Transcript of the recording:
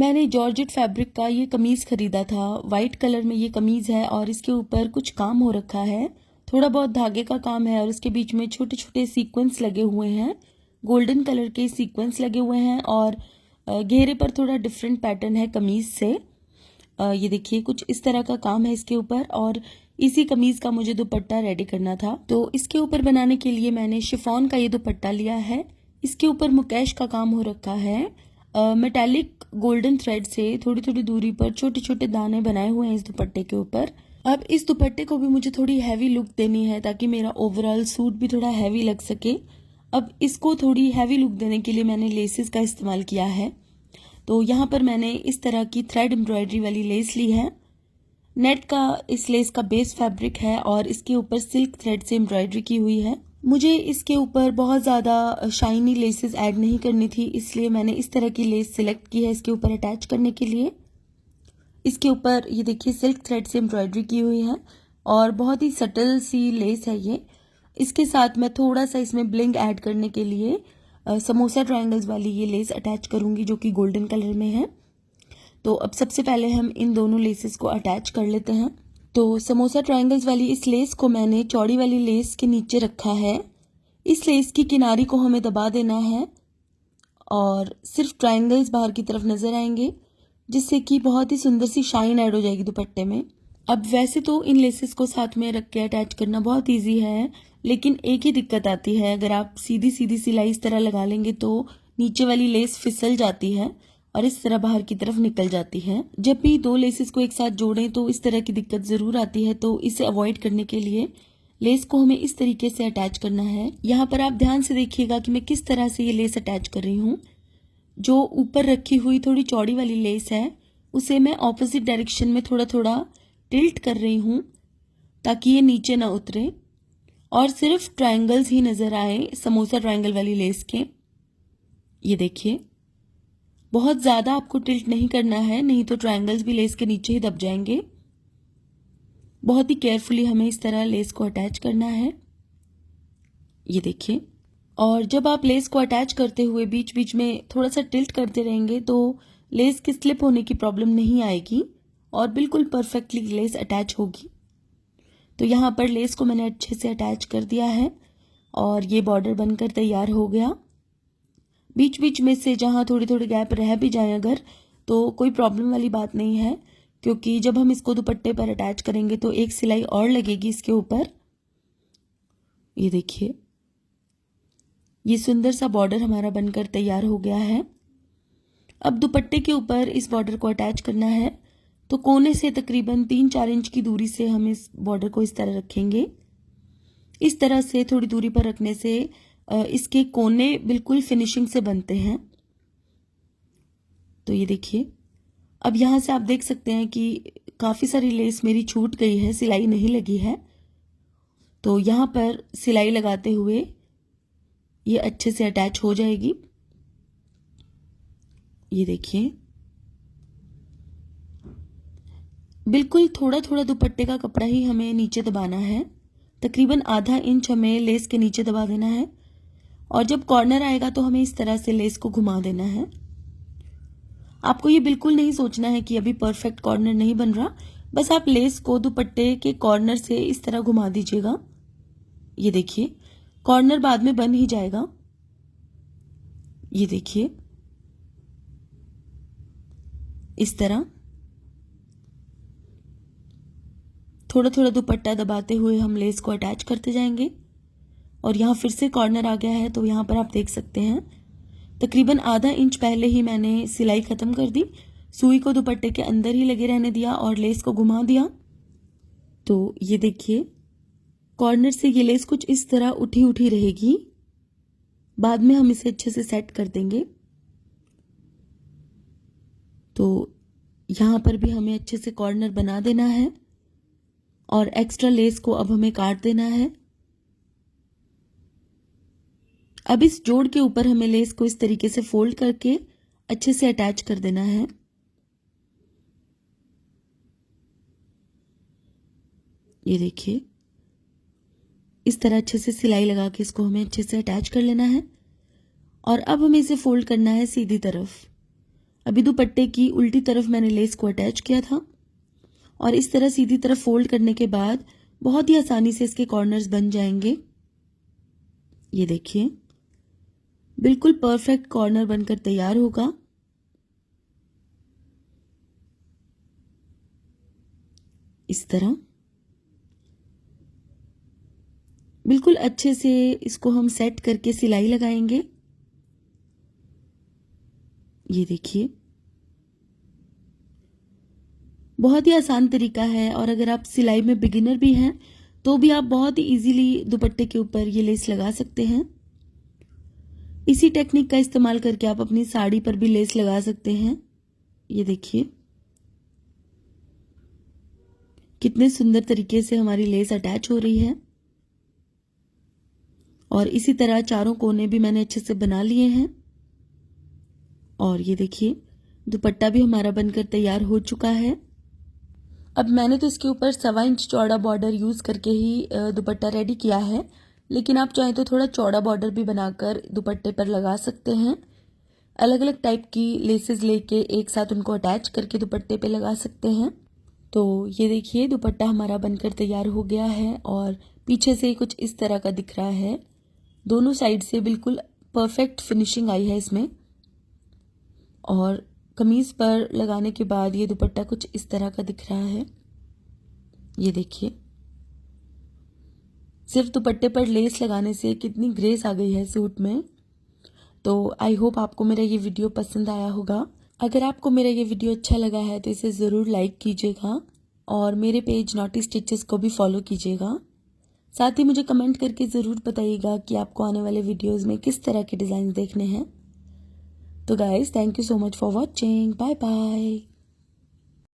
मैंने georgette fabric का ये कमीज़ ख़रीदा था। वाइट कलर में ये कमीज़ है और इसके ऊपर कुछ काम हो रखा है। थोड़ा बहुत धागे का काम है और इसके बीच में छोटे छोटे सीक्वेंस लगे हुए हैं। गोल्डन कलर के सीक्वेंस लगे हुए हैं और घेरे पर थोड़ा डिफरेंट पैटर्न है कमीज़ से। ये देखिए कुछ इस तरह का काम है इसके ऊपर और इसी कमीज़ का मुझे दुपट्टा रेडी करना था। तो इसके ऊपर बनाने के लिए मैंने शिफॉन का ये दुपट्टा लिया है। इसके ऊपर मुकेश का काम हो रखा है। मेटालिक गोल्डन थ्रेड से थोड़ी थोड़ी दूरी पर छोटे छोटे दाने बनाए हुए हैं इस दुपट्टे के ऊपर। अब इस दुपट्टे को भी मुझे थोड़ी हैवी लुक देनी है ताकि मेरा ओवरऑल सूट भी थोड़ा हैवी लग सके। अब इसको थोड़ी हैवी लुक देने के लिए मैंने लेसेस का इस्तेमाल किया है। तो यहाँ पर मैंने इस तरह की थ्रेड एम्ब्रॉयडरी वाली लेस ली है। नेट का इस लेस का बेस फैब्रिक है और इसके ऊपर सिल्क थ्रेड से एम्ब्रॉयडरी की हुई है। मुझे इसके ऊपर बहुत ज़्यादा शाइनी लेसेस ऐड नहीं करनी थी, इसलिए मैंने इस तरह की लेस सिलेक्ट की है इसके ऊपर अटैच करने के लिए। इसके ऊपर ये देखिए सिल्क थ्रेड से एम्ब्रॉयडरी की हुई है और बहुत ही सटल सी लेस है ये। इसके साथ मैं थोड़ा सा इसमें ब्लिंग ऐड करने के लिए समोसा ट्रायंगल्स वाली ये लेस अटैच करूँगी जो कि गोल्डन कलर में है। तो अब सबसे पहले हम इन दोनों लेसेस को अटैच कर लेते हैं। तो समोसा ट्रायंगल्स वाली इस लेस को मैंने चौड़ी वाली लेस के नीचे रखा है। इस लेस की किनारी को हमें दबा देना है और सिर्फ ट्रायंगल्स बाहर की तरफ नजर आएंगे, जिससे कि बहुत ही सुंदर सी शाइन ऐड हो जाएगी दुपट्टे में। अब वैसे तो इन लेसेस को साथ में रख के अटैच करना बहुत ईजी है, लेकिन एक ही दिक्कत आती है, अगर आप सीधी सीधी सिलाई इस तरह लगा लेंगे तो नीचे वाली लेस फिसल जाती है और इस तरह बाहर की तरफ निकल जाती है। जब भी दो लेसेस को एक साथ जोड़ें तो इस तरह की दिक्कत ज़रूर आती है, तो इसे अवॉइड करने के लिए लेस को हमें इस तरीके से अटैच करना है। यहाँ पर आप ध्यान से देखिएगा कि मैं किस तरह से ये लेस अटैच कर रही हूँ। जो ऊपर रखी हुई थोड़ी चौड़ी वाली लेस है उसे मैं ऑपोजिट डायरेक्शन में थोड़ा थोड़ा टिल्ट कर रही हूँ ताकि ये नीचे ना उतरे और सिर्फ ट्रायंगल्स ही नज़र आए समोसा ट्रायंगल वाली लेस के। ये देखिए बहुत ज़्यादा आपको टिल्ट नहीं करना है, नहीं तो ट्रायंगल्स भी लेस के नीचे ही दब जाएंगे। बहुत ही केयरफुली हमें इस तरह लेस को अटैच करना है। ये देखिए, और जब आप लेस को अटैच करते हुए बीच बीच में थोड़ा सा टिल्ट करते रहेंगे तो लेस की स्लिप होने की प्रॉब्लम नहीं आएगी और बिल्कुल परफेक्टली लेस अटैच होगी। तो यहाँ पर लेस को मैंने अच्छे से अटैच कर दिया है और ये बॉर्डर बनकर तैयार हो गया। बीच बीच में से जहाँ थोड़ी थोड़ी गैप रह भी जाए अगर, तो कोई प्रॉब्लम वाली बात नहीं है, क्योंकि जब हम इसको दुपट्टे पर अटैच करेंगे तो एक सिलाई और लगेगी इसके ऊपर। ये देखिए ये सुंदर सा बॉर्डर हमारा बनकर तैयार हो गया है। अब दुपट्टे के ऊपर इस बॉर्डर को अटैच करना है, तो कोने से तकरीबन 3-4 इंच की दूरी से हम इस बॉर्डर को इस तरह रखेंगे। इस तरह से थोड़ी दूरी पर रखने से इसके कोने बिल्कुल फिनिशिंग से बनते हैं। तो ये देखिए, अब यहाँ से आप देख सकते हैं कि काफ़ी सारी लेस मेरी छूट गई है, सिलाई नहीं लगी है। तो यहाँ पर सिलाई लगाते हुए ये अच्छे से अटैच हो जाएगी। ये देखिए बिल्कुल थोड़ा थोड़ा दुपट्टे का कपड़ा ही हमें नीचे दबाना है, तकरीबन आधा इंच हमें लेस के नीचे दबा देना है और जब कॉर्नर आएगा तो हमें इस तरह से लेस को घुमा देना है। आपको ये बिल्कुल नहीं सोचना है कि अभी परफेक्ट कॉर्नर नहीं बन रहा, बस आप लेस को दुपट्टे के कॉर्नर से इस तरह घुमा दीजिएगा। ये देखिए कॉर्नर बाद में बन ही जाएगा। ये देखिए इस तरह थोड़ा थोड़ा दुपट्टा दबाते हुए हम लेस को अटैच करते जाएंगे और यहाँ फिर से कॉर्नर आ गया है, तो यहाँ पर आप देख सकते हैं तकरीबन आधा इंच पहले ही मैंने सिलाई खत्म कर दी। सुई को दुपट्टे के अंदर ही लगे रहने दिया और लेस को घुमा दिया। तो ये देखिए कॉर्नर से ये लेस कुछ इस तरह उठी उठी रहेगी, बाद में हम इसे अच्छे से सेट कर देंगे। तो यहाँ पर भी हमें अच्छे से कॉर्नर बना देना है और एक्स्ट्रा लेस को अब हमें काट देना है। अब इस जोड़ के ऊपर हमें लेस को इस तरीके से फोल्ड करके अच्छे से अटैच कर देना है। ये देखिए इस तरह अच्छे से सिलाई लगा के इसको हमें अच्छे से अटैच कर लेना है और अब हमें इसे फोल्ड करना है सीधी तरफ। अभी दुपट्टे की उल्टी तरफ मैंने लेस को अटैच किया था और इस तरह सीधी तरफ फोल्ड करने के बाद बहुत ही आसानी से इसके कॉर्नर्स बन जाएंगे। ये देखिए, बिल्कुल परफेक्ट कॉर्नर बनकर तैयार होगा। इस तरह बिल्कुल अच्छे से इसको हम सेट करके सिलाई लगाएंगे। ये देखिए, बहुत ही आसान तरीका है और अगर आप सिलाई में बिगिनर भी हैं तो भी आप बहुत ही इजीली दुपट्टे के ऊपर ये लेस लगा सकते हैं। इसी टेक्निक का इस्तेमाल करके आप अपनी साड़ी पर भी लेस लगा सकते हैं। ये देखिए कितने सुंदर तरीके से हमारी लेस अटैच हो रही है और इसी तरह चारों कोने भी मैंने अच्छे से बना लिए हैं। और ये देखिए दुपट्टा भी हमारा बनकर तैयार हो चुका है। अब मैंने तो इसके ऊपर 1.25 इंच चौड़ा बॉर्डर यूज़ करके ही दुपट्टा रेडी किया है, लेकिन आप चाहें तो थोड़ा चौड़ा बॉर्डर भी बनाकर दुपट्टे पर लगा सकते हैं। अलग अलग टाइप की लेसेस लेके एक साथ उनको अटैच करके दुपट्टे पे लगा सकते हैं। तो ये देखिए दुपट्टा हमारा बनकर तैयार हो गया है और पीछे से कुछ इस तरह का दिख रहा है। दोनों साइड से बिल्कुल परफेक्ट फिनिशिंग आई है इसमें और कमीज पर लगाने के बाद ये दुपट्टा कुछ इस तरह का दिख रहा है। ये देखिए, सिर्फ दुपट्टे पर लेस लगाने से कितनी ग्रेस आ गई है सूट में। तो आई होप आपको मेरा ये वीडियो पसंद आया होगा। अगर आपको मेरा ये वीडियो अच्छा लगा है तो इसे ज़रूर लाइक कीजिएगा और मेरे पेज नॉटी स्टिचेस को भी फॉलो कीजिएगा। साथ ही मुझे कमेंट करके ज़रूर बताइएगा कि आपको आने वाले वीडियोज़ में किस तरह के डिज़ाइन देखने हैं। तो guys, thank you so much for watching. Bye bye.